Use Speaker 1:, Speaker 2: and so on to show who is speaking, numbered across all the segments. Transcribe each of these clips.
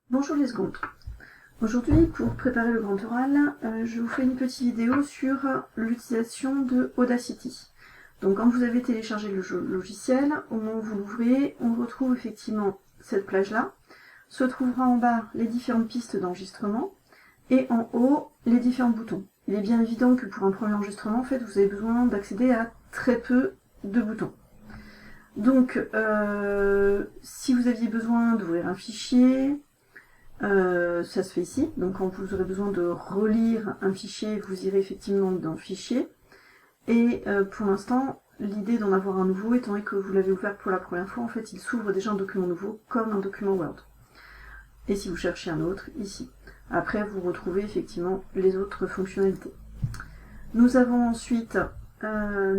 Speaker 1: Bonjour les secondes. Aujourd'hui, pour préparer le grand oral, je vous fais une petite vidéo sur l'utilisation de Audacity. Donc quand vous avez téléchargé le logiciel, au moment où vous l'ouvrez, on retrouve effectivement cette plage-là. Se trouvera en bas les différentes pistes d'enregistrement et en haut les différents boutons. Il est bien évident que pour un premier enregistrement, en fait, vous avez besoin d'accéder à très peu de boutons. Donc, si vous aviez besoin d'ouvrir un fichier, ça se fait ici. Donc quand vous aurez besoin de relire un fichier, vous irez effectivement dans le fichier. Et pour l'instant, l'idée d'en avoir un nouveau, étant donné que vous l'avez ouvert pour la première fois, en fait, il s'ouvre déjà un document nouveau comme un document Word. Et si vous cherchez un autre, ici. Après, vous retrouvez effectivement les autres fonctionnalités. Nous avons ensuite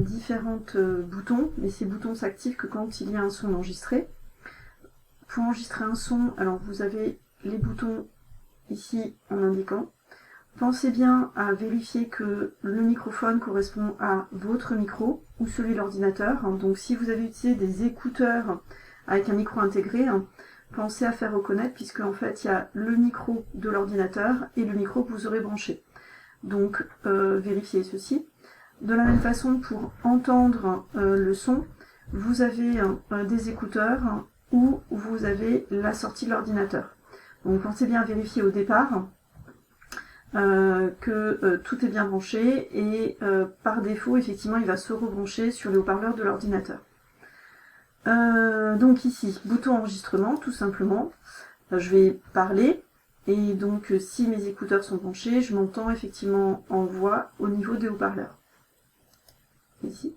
Speaker 1: différents boutons, mais ces boutons s'activent que quand il y a un son enregistré. Pour enregistrer un son, alors vous avez les boutons ici en indiquant. Pensez bien à vérifier que le microphone correspond à votre micro ou celui de l'ordinateur. Donc si vous avez utilisé des écouteurs avec un micro intégré, pensez à faire reconnaître puisque en fait il y a le micro de l'ordinateur et le micro que vous aurez branché. Donc vérifiez ceci. De la même façon, pour entendre le son, vous avez des écouteurs ou vous avez la sortie de l'ordinateur. Donc pensez bien à vérifier au départ que tout est bien branché et par défaut, effectivement, il va se rebrancher sur les haut-parleurs de l'ordinateur. Donc ici, bouton enregistrement, tout simplement. Je vais parler et donc si mes écouteurs sont branchés, je m'entends effectivement en voix au niveau des haut-parleurs. Ici.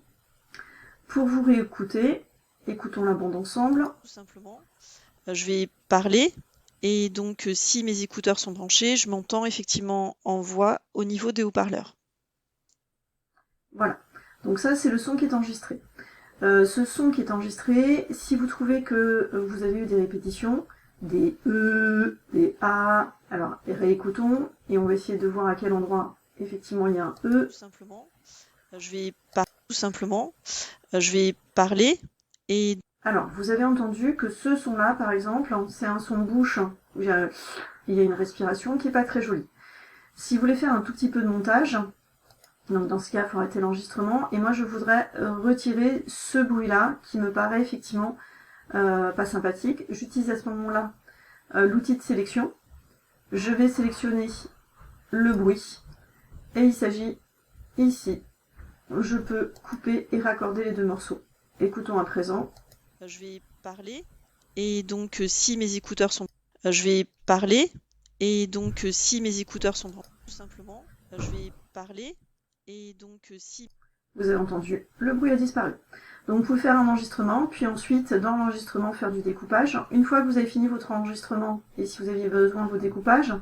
Speaker 1: Pour vous réécouter, écoutons la bande ensemble.
Speaker 2: Tout simplement, je vais parler et donc si mes écouteurs sont branchés, je m'entends effectivement en voix au niveau des haut-parleurs.
Speaker 1: Voilà, donc ça c'est le son qui est enregistré. Ce son qui est enregistré, si vous trouvez que vous avez eu des répétitions, des E, des A, alors réécoutons et on va essayer de voir à quel endroit effectivement il y a un E.
Speaker 2: Tout simplement, je vais parler et...
Speaker 1: Alors, vous avez entendu que ce son-là, par exemple, c'est un son de bouche, où il y a une respiration qui n'est pas très jolie. Si vous voulez faire un tout petit peu de montage, donc dans ce cas, il faut arrêter l'enregistrement, et moi je voudrais retirer ce bruit-là, qui me paraît effectivement pas sympathique. J'utilise à ce moment-là l'outil de sélection. Je vais sélectionner le bruit, et il s'agit ici. Je peux couper et raccorder les deux morceaux. Écoutons à présent.
Speaker 2: Je vais parler et donc si mes écouteurs sont... Je vais parler et donc si mes écouteurs sont branchés, tout simplement, je vais parler et donc si...
Speaker 1: Vous avez entendu, le bruit a disparu. Donc vous pouvez faire un enregistrement, puis ensuite dans l'enregistrement faire du découpage. Une fois que vous avez fini votre enregistrement, et si vous aviez besoin de vos découpages,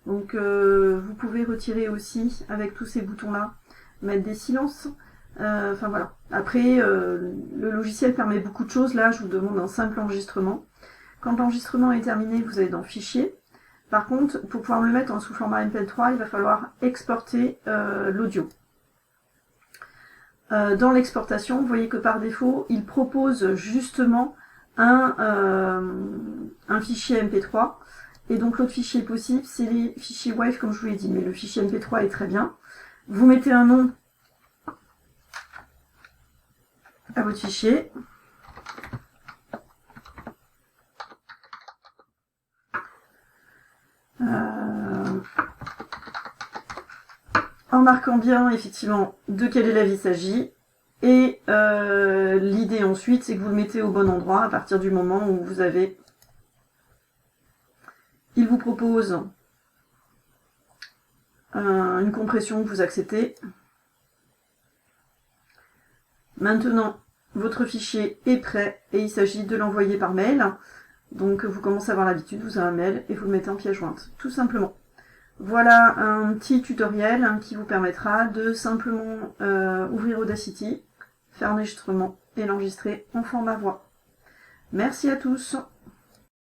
Speaker 1: donc vous pouvez retirer aussi avec tous ces boutons-là, mettre des silences. Enfin voilà. Après, le logiciel permet beaucoup de choses. Là, je vous demande un simple enregistrement. Quand l'enregistrement est terminé, vous allez dans Fichier. Par contre, pour pouvoir me le mettre en sous format MP3, il va falloir exporter l'audio. Dans l'exportation, vous voyez que par défaut, il propose justement un fichier MP3. Et donc l'autre fichier possible, c'est les fichiers WAV comme je vous l'ai dit. Mais le fichier MP3 est très bien. Vous mettez un nom à votre fichier. En marquant bien effectivement de quel élève il s'agit. Et l'idée ensuite, c'est que vous le mettez au bon endroit à partir du moment où vous avez... Il vous propose une compression que vous acceptez. Maintenant, votre fichier est prêt et il s'agit de l'envoyer par mail. Donc vous commencez à avoir l'habitude, vous avez un mail et vous le mettez en pièce jointe, tout simplement. Voilà un petit tutoriel qui vous permettra de simplement ouvrir Audacity, faire l'enregistrement et l'enregistrer en format voix. Merci à tous.